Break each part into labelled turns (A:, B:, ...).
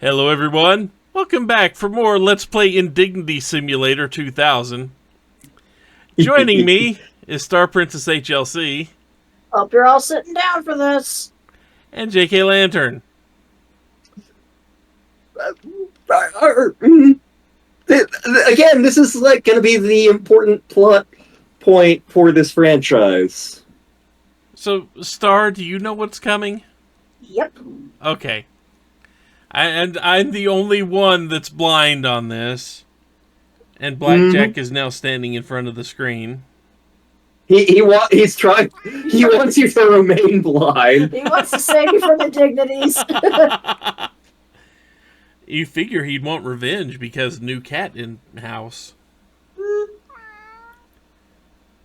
A: Hello everyone, welcome back for more Let's Play Indignities Simulator 2000. Joining me is Star Princess HLC.
B: Hope you're all sitting down for this.
A: And JK Lantern.
C: Again, this is like going to be the important plot point for this franchise.
A: So, Star, do you know what's coming?
B: Yep.
A: Okay. And I'm the only one that's blind on this. And Blackjack is now standing in front of the screen.
C: He's trying. He wants you to remain blind.
B: He wants to save you from indignities.
A: You figure he'd want revenge because new cat in house.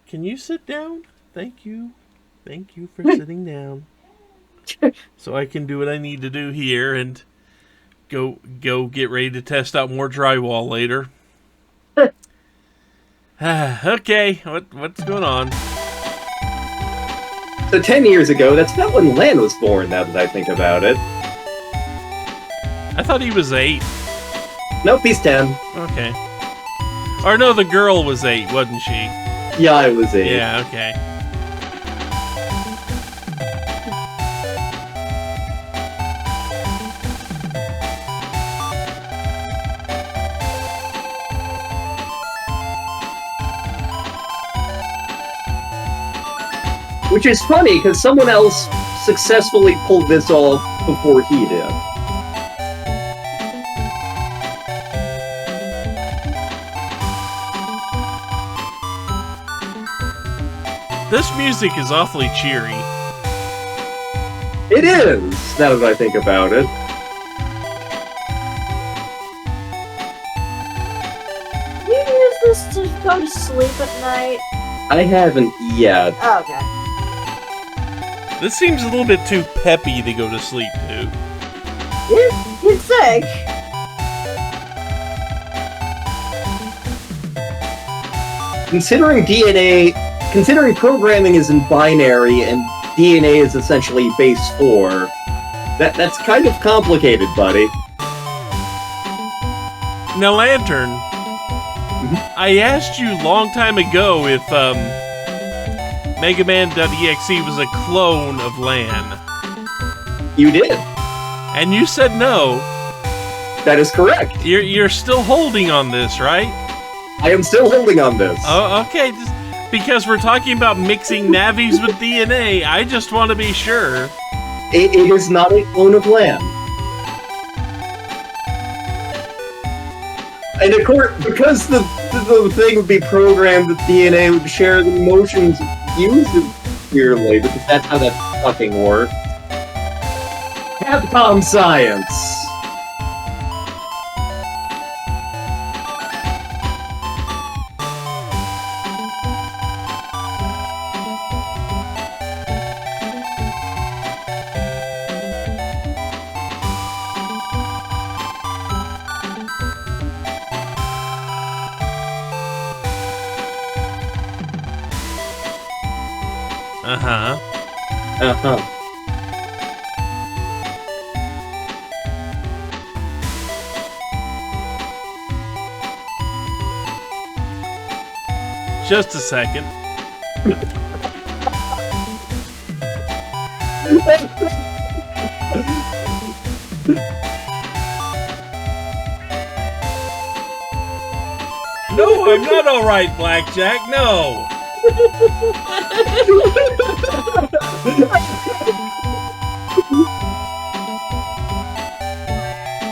A: Can you sit down? Thank you. Thank you for sitting down. So I can do what I need to do here and go get ready to test out more drywall later. Okay, what's going on?
C: So 10 years ago, that's about when Lan was born, now that I think about it.
A: I thought he was 8.
C: Nope, he's 10.
A: Okay. Or no, the girl was 8, wasn't she?
C: Yeah, I was 8.
A: Yeah, okay.
C: Which is funny, because someone else successfully pulled this off before he did.
A: This music is awfully cheery.
C: It is, now that I think about it.
B: Do you use this to go to sleep at night?
C: I haven't yet.
B: Oh, okay.
A: This seems a little bit too peppy to go to sleep to.
B: You'd think.
C: Considering programming is in binary and DNA is essentially base 4, that's kind of complicated, buddy.
A: Now, Lantern, I asked you a long time ago if Mega Man.EXE was a clone of Lan.
C: You did.
A: And you said no.
C: That is correct.
A: You're still holding on this, right?
C: I am still holding on this.
A: Oh, okay. Just because we're talking about mixing navies with DNA, I just want to be sure.
C: It is not a clone of Lan. And of course, because the thing would be programmed that DNA would share the emotions used weirdly, because that's how that fucking works. Capcom science!
A: Uh-huh.
C: Uh-huh.
A: Just a second. No, I'm not alright, Blackjack, no!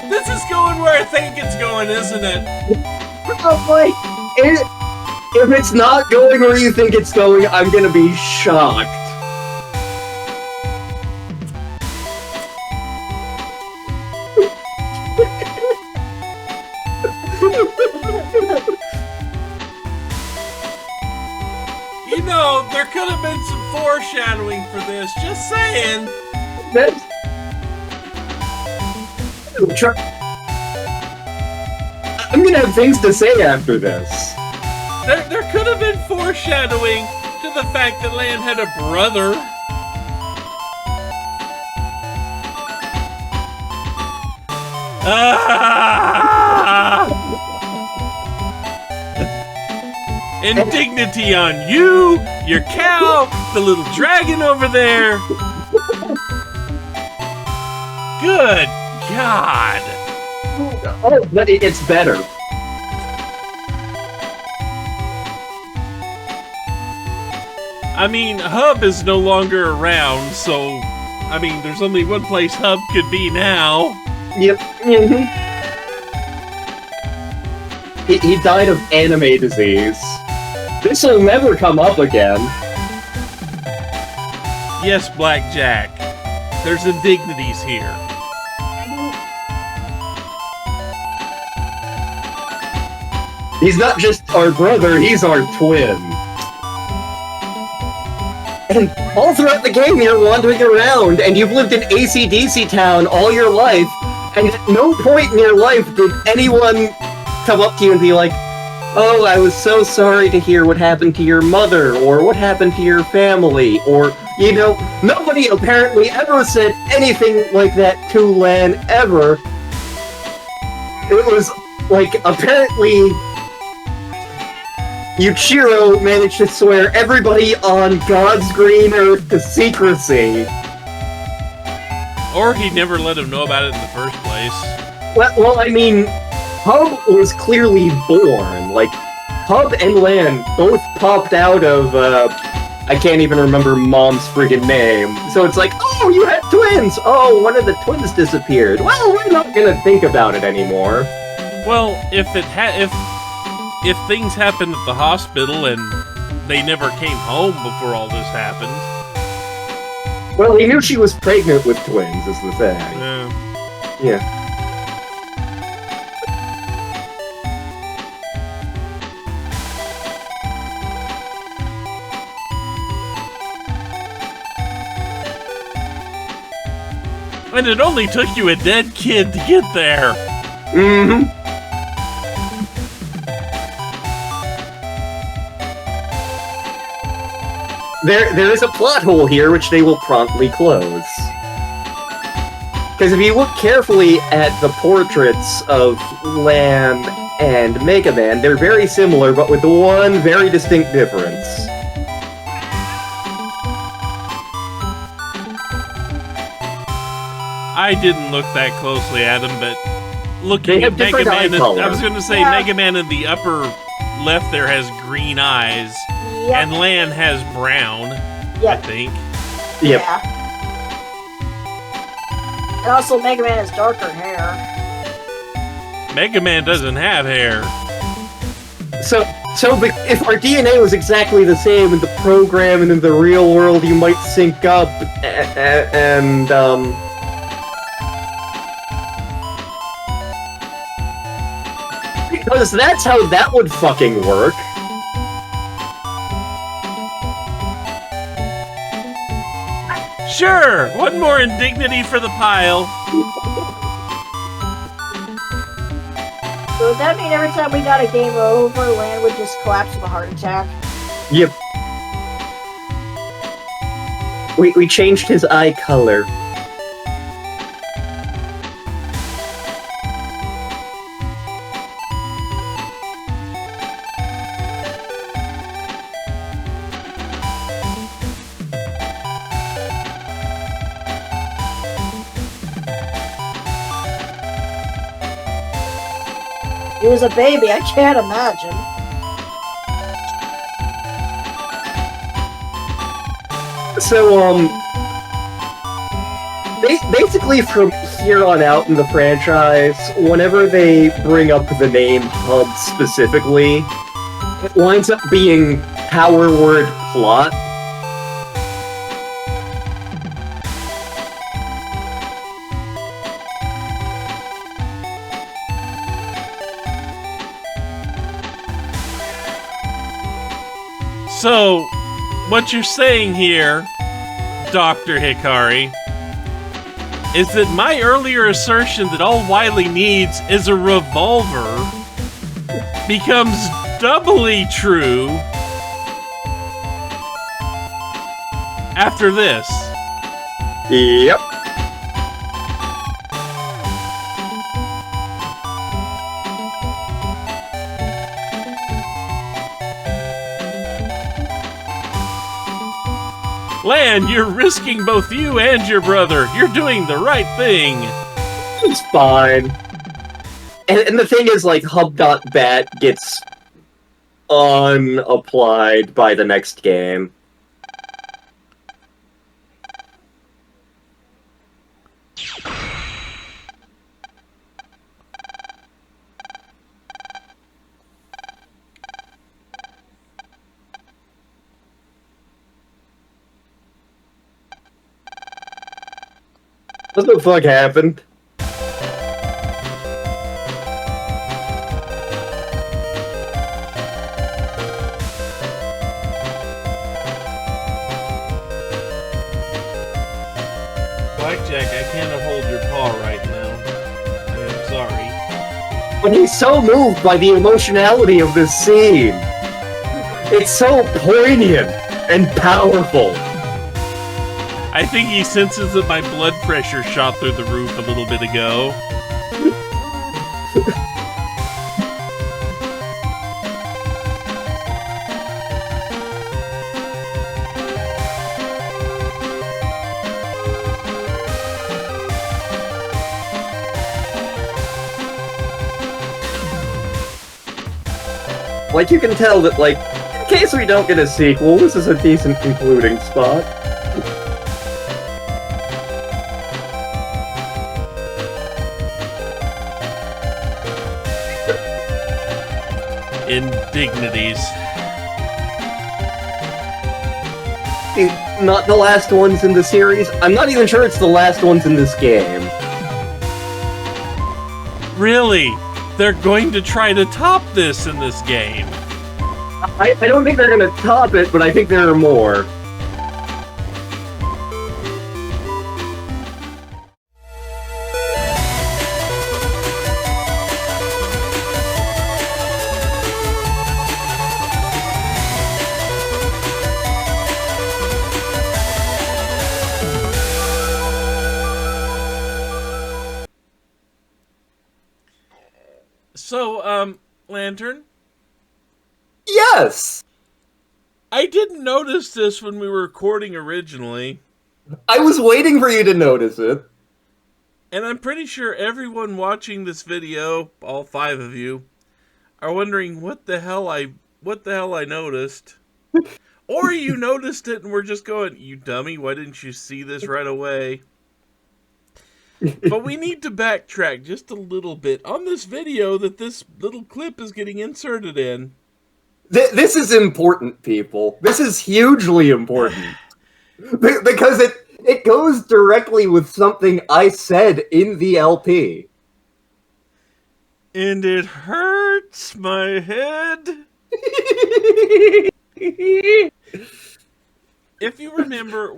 A: This is going where I think it's going, isn't it?
B: Probably.
C: If it's not going where you think it's going, I'm gonna be shocked.
A: You know, there could have been some foreshadowing for this, just saying.
C: I'm gonna have things to say after this.
A: There could have been foreshadowing to the fact that Lan had a brother. Ah! Indignity on you, your cow, the little dragon over there. Good God.
C: Oh, but it's better.
A: I mean, Hub is no longer around, so... I mean, there's only one place Hub could be now.
C: Yep. Mm-hmm. He died of anime disease. This will never come up again.
A: Yes, Blackjack. There's indignities here.
C: He's not just our brother, he's our twin. And all throughout the game you're wandering around, and you've lived in AC/DC Town all your life, and at no point in your life did anyone come up to you and be like, oh, I was so sorry to hear what happened to your mother, or what happened to your family, or, you know, nobody apparently ever said anything like that to Lan, ever. It was, like, apparently... Yuichiro managed to swear everybody on God's green earth to secrecy.
A: Or he never let him know about it in the first place.
C: Well, I mean, Hub was clearly born. Like, Hub and Lan both popped out of, I can't even remember Mom's friggin' name. So it's like, oh, you had twins! Oh, one of the twins disappeared. Well, we're not gonna think about it anymore.
A: Well, if things happened at the hospital and they never came home before all this happened...
C: Well, he knew she was pregnant with twins, is the thing. Yeah.
A: And it only took you a dead kid to get there.
C: Mm-hmm. There is a plot hole here which they will promptly close. Because if you look carefully at the portraits of Lan and Mega Man, they're very similar, but with one very distinct difference.
A: I didn't look that closely at them, but looking
C: They have
A: at Mega
C: different eye
A: Man,
C: color.
A: I was going to say
B: Yeah.
A: Mega Man in the upper left there has green eyes,
B: Yep.
A: and Lan has brown, I
B: Yep.
A: think.
C: Yep.
B: Yeah. And also, Mega Man has darker hair.
A: Mega Man doesn't have hair.
C: So if our DNA was exactly the same in the program and in the real world, you might sync up, and, because that's how that would fucking work.
A: Sure, one more indignity for the pile.
B: So would that mean every time we got a game over, Lan would just collapse with a heart attack?
C: Yep. We changed his eye color.
B: He was a baby, I can't imagine.
C: So, basically from here on out in the franchise, whenever they bring up the name Hub specifically, it winds up being power word plot.
A: So, what you're saying here, Dr. Hikari, is that my earlier assertion that all Wily needs is a revolver becomes doubly true after this.
C: Yep.
A: Lan, you're risking both you and your brother. You're doing the right thing.
C: It's fine. And the thing is, like, hub.bat gets unapplied by the next game. What the fuck happened?
A: Blackjack, I can't hold your paw right now. I'm sorry.
C: But he's so moved by the emotionality of this scene. It's so poignant and powerful.
A: I think he senses that my blood pressure shot through the roof a little bit ago.
C: Like, you can tell that, like, in case we don't get a sequel, this is a decent concluding spot.
A: Indignities.
C: Not the last ones in the series. I'm not even sure it's the last ones in this game.
A: Really? They're going to try to top this in this game.
C: I don't think they're gonna top it, but I think there are more.
A: So, Lantern?
C: Yes!
A: I didn't notice this when we were recording originally.
C: I was waiting for you to notice it.
A: And I'm pretty sure everyone watching this video, all 5 of you, are wondering what the hell I noticed. Or you noticed it and we're just going, you dummy, why didn't you see this right away? But we need to backtrack just a little bit on this video that this little clip is getting inserted in.
C: This is important, people. This is hugely important. Because it goes directly with something I said in the LP.
A: And it hurts my head. If you remember,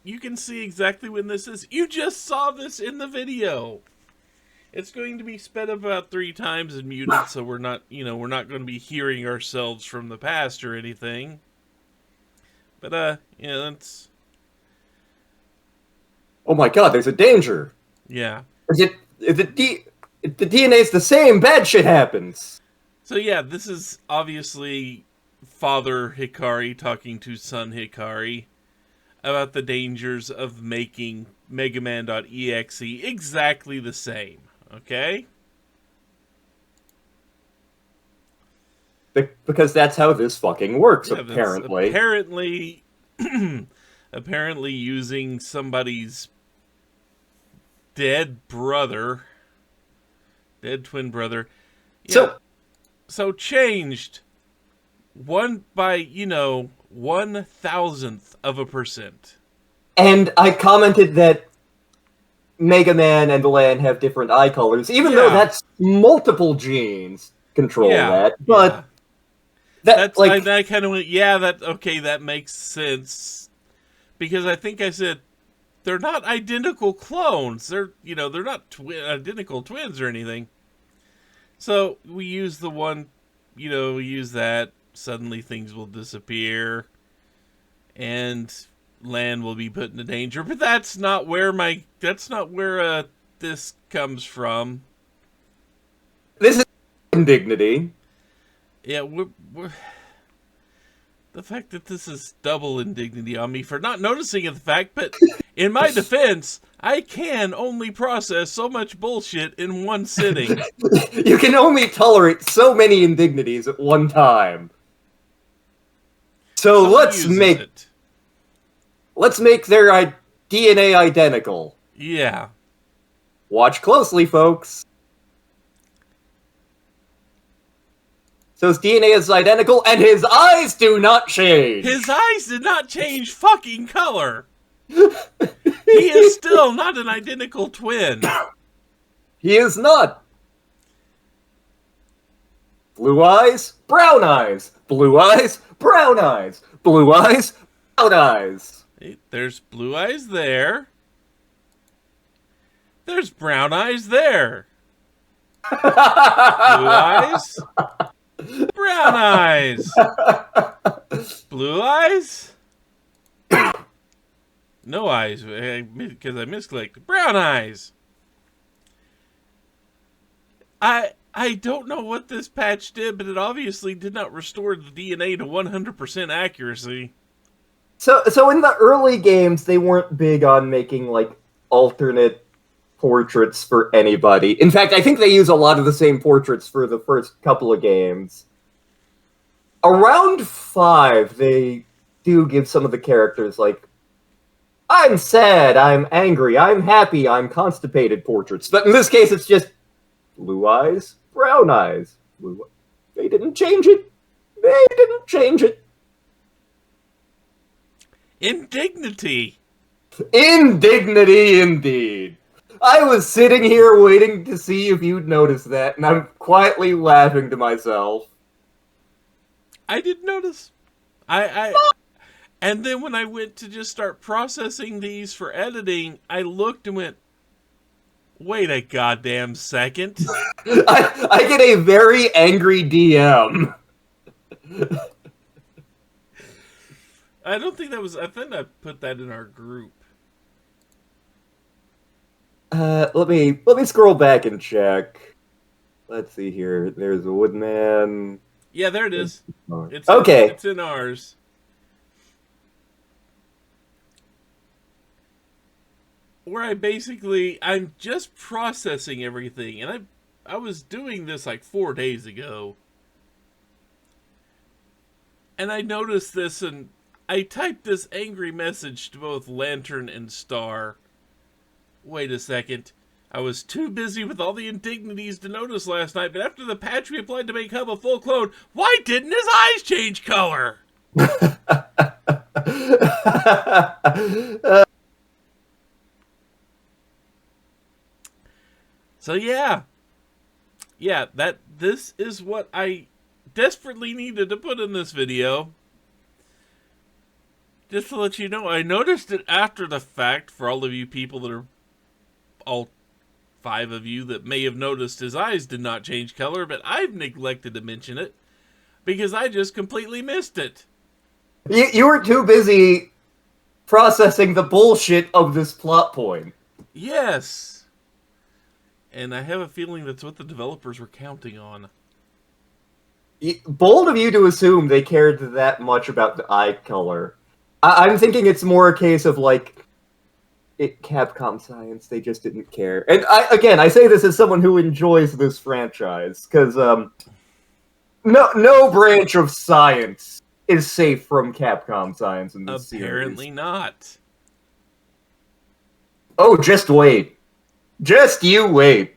A: you can see exactly when this is. You just saw this in the video. It's going to be sped up about 3 times and muted, so we're not going to be hearing ourselves from the past or anything. But, that's...
C: Oh my god, there's a danger.
A: Yeah.
C: If the DNA's the same, bad shit happens.
A: So yeah, this is obviously Father Hikari talking to son Hikari about the dangers of making MegaMan.exe exactly the same. Okay?
C: Because that's how this fucking works, yeah, apparently.
A: Apparently using somebody's dead brother, dead twin brother. Yeah. So changed by 1,000,000%.
C: And I commented that Mega Man and the Lan have different eye colors, even though that's multiple genes control that. But
A: I kind of went, that makes sense, because I think I said they're not identical clones. They're not identical twins or anything. So we use the one, we use that. Suddenly things will disappear, and Lan will be put into danger. But that's not where this comes from.
C: This is Indignity.
A: Yeah, The fact that this is double indignity on me for not noticing the fact, but in my defense, I can only process so much bullshit in one sitting.
C: You can only tolerate so many indignities at one time. So let's make their DNA identical.
A: Yeah.
C: Watch closely, folks. So his DNA is identical, and his eyes do not change.
A: His eyes did not change fucking color. He is still not an identical twin.
C: He is not. Blue eyes, brown eyes. Blue eyes, brown eyes. Blue eyes, brown eyes.
A: There's blue eyes there. There's brown eyes there. Blue eyes. Brown eyes. Blue eyes. No eyes, because I misclicked. Brown eyes. I don't know what this patch did, but it obviously did not restore the DNA to 100% accuracy.
C: So in the early games, they weren't big on making, like, alternate portraits for anybody. In fact, I think they use a lot of the same portraits for the first couple of games. Around 5, they do give some of the characters, like, I'm sad, I'm angry, I'm happy, I'm constipated portraits. But in this case, it's just blue eyes, brown eyes. They didn't change it. They didn't change it.
A: Indignity.
C: Indignity, indeed. I was sitting here waiting to see if you'd notice that, and I'm quietly laughing to myself.
A: I didn't notice. And then when I went to just start processing these for editing, I looked and went, wait a goddamn second.
C: I get a very angry DM.
A: I don't think that was... I think I put that in our group.
C: Let me scroll back and check. Let's see here. There's a woodman.
A: Yeah, there it is. It's
C: okay.
A: It's in ours. Where I'm just processing everything, and I was doing this like 4 days ago. And I noticed this, and I typed this angry message to both Lantern and Star. Wait a second. I was too busy with all the indignities to notice last night, but after the patch we applied to make Hub a full clone, why didn't his eyes change color? So yeah, this is what I desperately needed to put in this video. Just to let you know, I noticed it after the fact for all of you people that are, all 5 of you that may have noticed his eyes did not change color, but I've neglected to mention it because I just completely missed it.
C: You were too busy processing the bullshit of this plot point.
A: Yes. And I have a feeling that's what the developers were counting on.
C: Bold of you to assume they cared that much about the eye color. I'm thinking it's more a case of, like, Capcom science, they just didn't care. And I say this as someone who enjoys this franchise, because no branch of science is safe from Capcom science in this
A: Apparently
C: series.
A: Not.
C: Oh, just wait. Just you wait.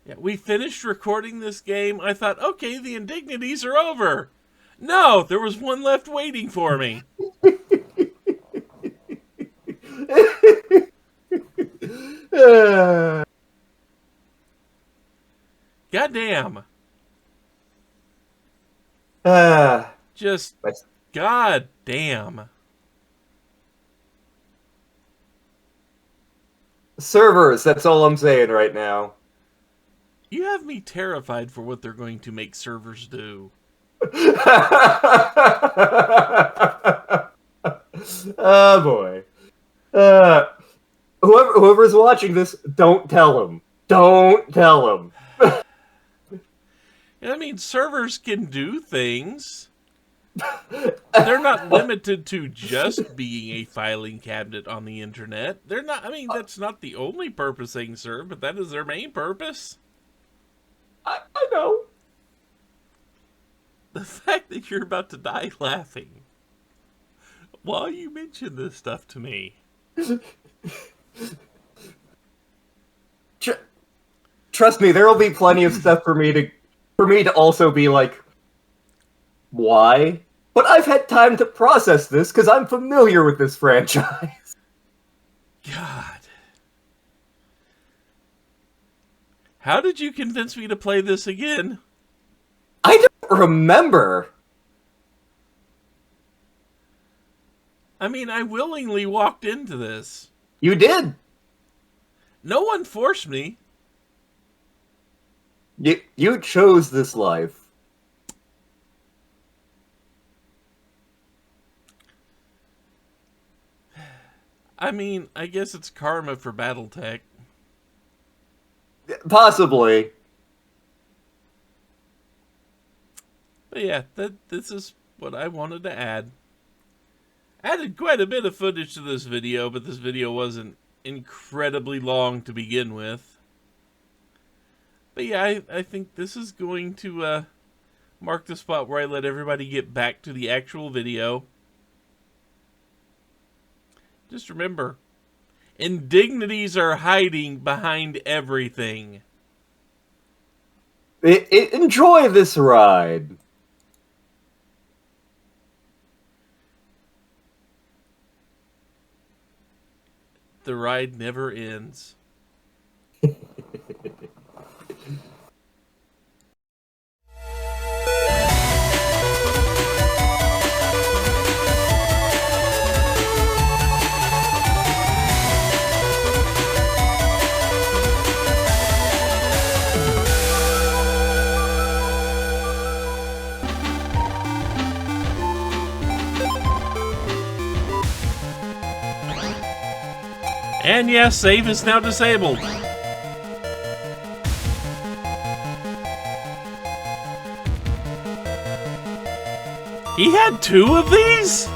A: Yeah, we finished recording this game. I thought, okay, the indignities are over. No, there was one left waiting for me. Goddamn. Just goddamn.
C: Servers, that's all I'm saying right now.
A: You have me terrified for what they're going to make servers do.
C: Oh boy. Whoever's watching this, don't tell him. Don't tell him.
A: I mean, servers can do things. They're not limited to just being a filing cabinet on the internet. They're not, I mean, that's not the only purpose they can serve, but that is their main purpose.
C: I know.
A: The fact that you're about to die laughing while you mention this stuff to me.
C: Trust me, there will be plenty of stuff for me to also be like, why? But I've had time to process this because I'm familiar with this franchise.
A: God. How did you convince me to play this again?
C: I don't remember.
A: I mean, I willingly walked into this.
C: You did.
A: No one forced me.
C: You chose this life.
A: I mean, I guess it's karma for Battletech.
C: Possibly.
A: But yeah, this is what I wanted to add. Added quite a bit of footage to this video, but this video wasn't incredibly long to begin with. But yeah, I think this is going to mark the spot where I let everybody get back to the actual video. Just remember, indignities are hiding behind everything.
C: Enjoy this ride.
A: The ride never ends. And yes, save is now disabled. He had 2 of these?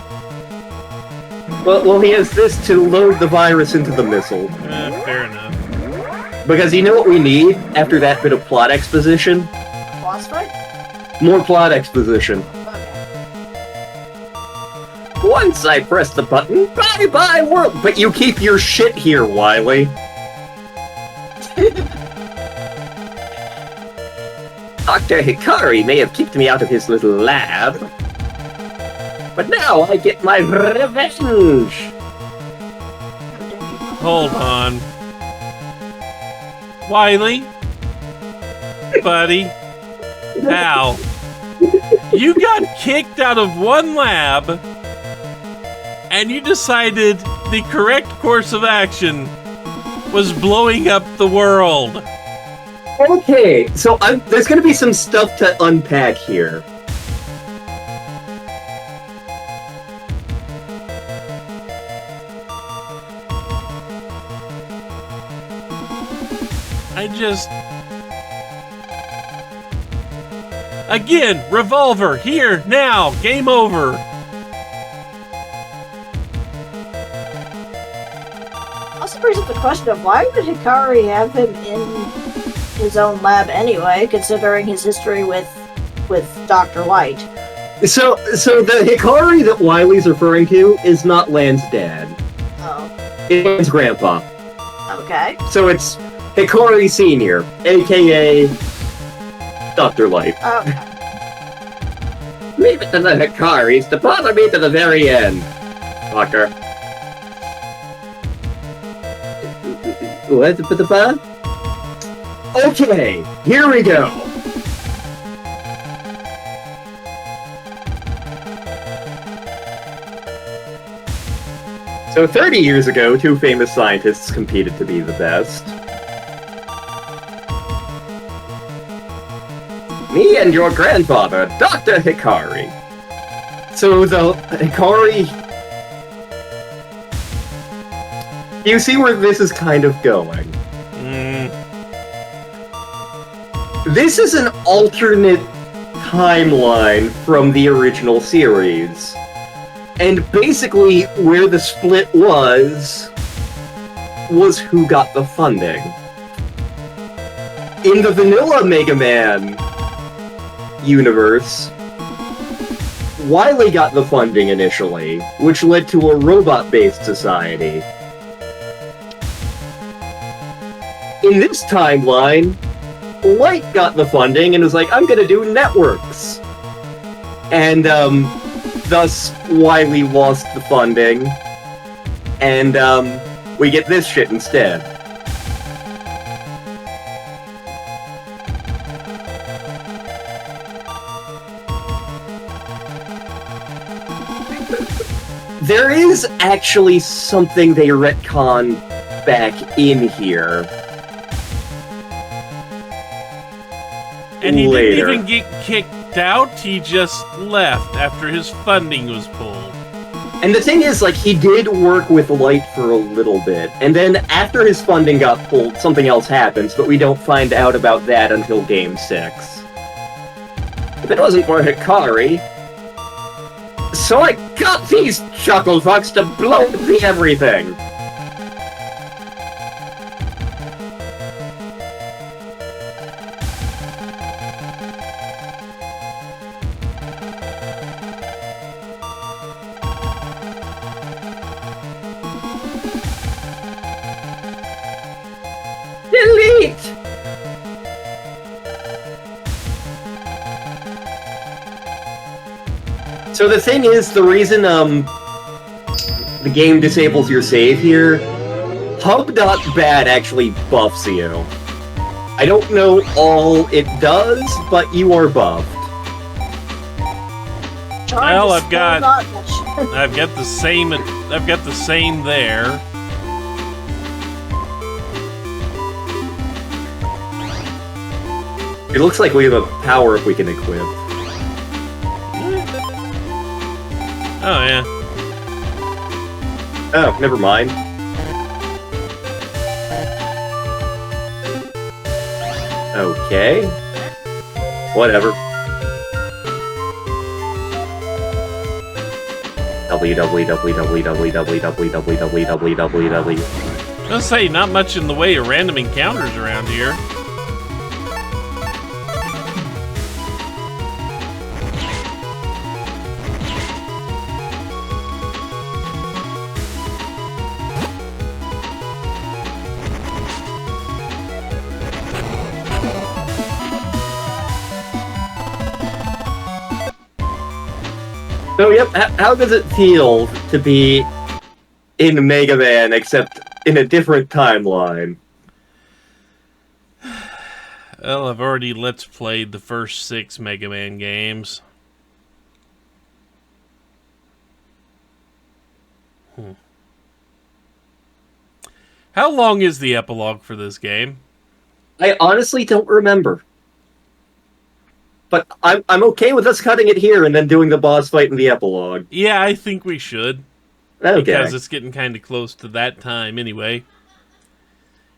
C: Well, he has this to load the virus into the missile.
A: Fair enough.
C: Because you know what we need after that bit of plot exposition?
B: Boss fight?
C: More plot exposition. Once I press the button, bye-bye world! But you keep your shit here, Wily. Dr. Hikari may have kicked me out of his little lab, but now I get my revenge!
A: Hold on. Wiley? Buddy? Pal? You got kicked out of one lab, and you decided the correct course of action was blowing up the world.
C: Okay, so there's gonna be some stuff to unpack here.
A: Again, revolver, here, now, game over.
B: Also brings up the question of why would Hikari have him in his own lab anyway, considering his history with Dr. Light.
C: So the Hikari that Wily's referring to is not Lan's dad.
B: Oh.
C: It's Lan's grandpa.
B: Okay.
C: So it's Hikari Sr., aka Dr. Light.
B: Okay.
C: Leave it to the Hikaris to bother me to the very end, fucker. What the fuck? Okay, here we go. So 30 years ago, 2 famous scientists competed to be the best. Me and your grandfather, Dr. Hikari. So the Hikari... You see where this is kind of going. This is an alternate timeline from the original series. And basically, where the split was who got the funding. In the vanilla Mega Man universe, Wily got the funding initially, which led to a robot-based society. In this timeline, Light got the funding and was like, I'm gonna do networks. And, thus, Wily lost the funding, and, we get this shit instead. There is actually something they retcon back in here.
A: And he
C: later.
A: didn't even get kicked out, he just left after his funding was pulled.
C: And the thing is, like, he did work with Light for a little bit, and then after his funding got pulled, something else happens, but we don't find out about that until Game 6. If it wasn't for Hikari... So I got these chuckle fucks to blow up the everything! Delete! So the thing is, the reason, the game disables your save here, hub.bad actually buffs you. I don't know all it does, but you are buffed.
A: Well, I've got the same there.
C: It looks like we have a power-up we can equip.
A: Oh, yeah.
C: Oh, never mind. Okay. Whatever. www.
A: I was gonna say, not much in the way of random encounters around here.
C: So, yep, how does it feel to be in Mega Man, except in a different timeline?
A: Well, I've already Let's Played the first 6 Mega Man games. How long is the epilogue for this game?
C: I honestly don't remember. But I'm okay with us cutting it here and then doing the boss fight in the epilogue.
A: Yeah, I think we should.
C: Okay.
A: Because it's getting kind of close to that time anyway.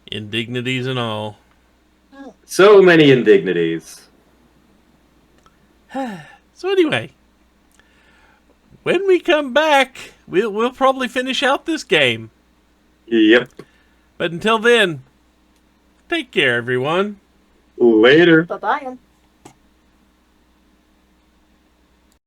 A: Indignities and all.
C: So many indignities.
A: So anyway, when we come back, we'll probably finish out this game.
C: Yep.
A: But until then, take care, everyone.
C: Later.
B: Bye-bye.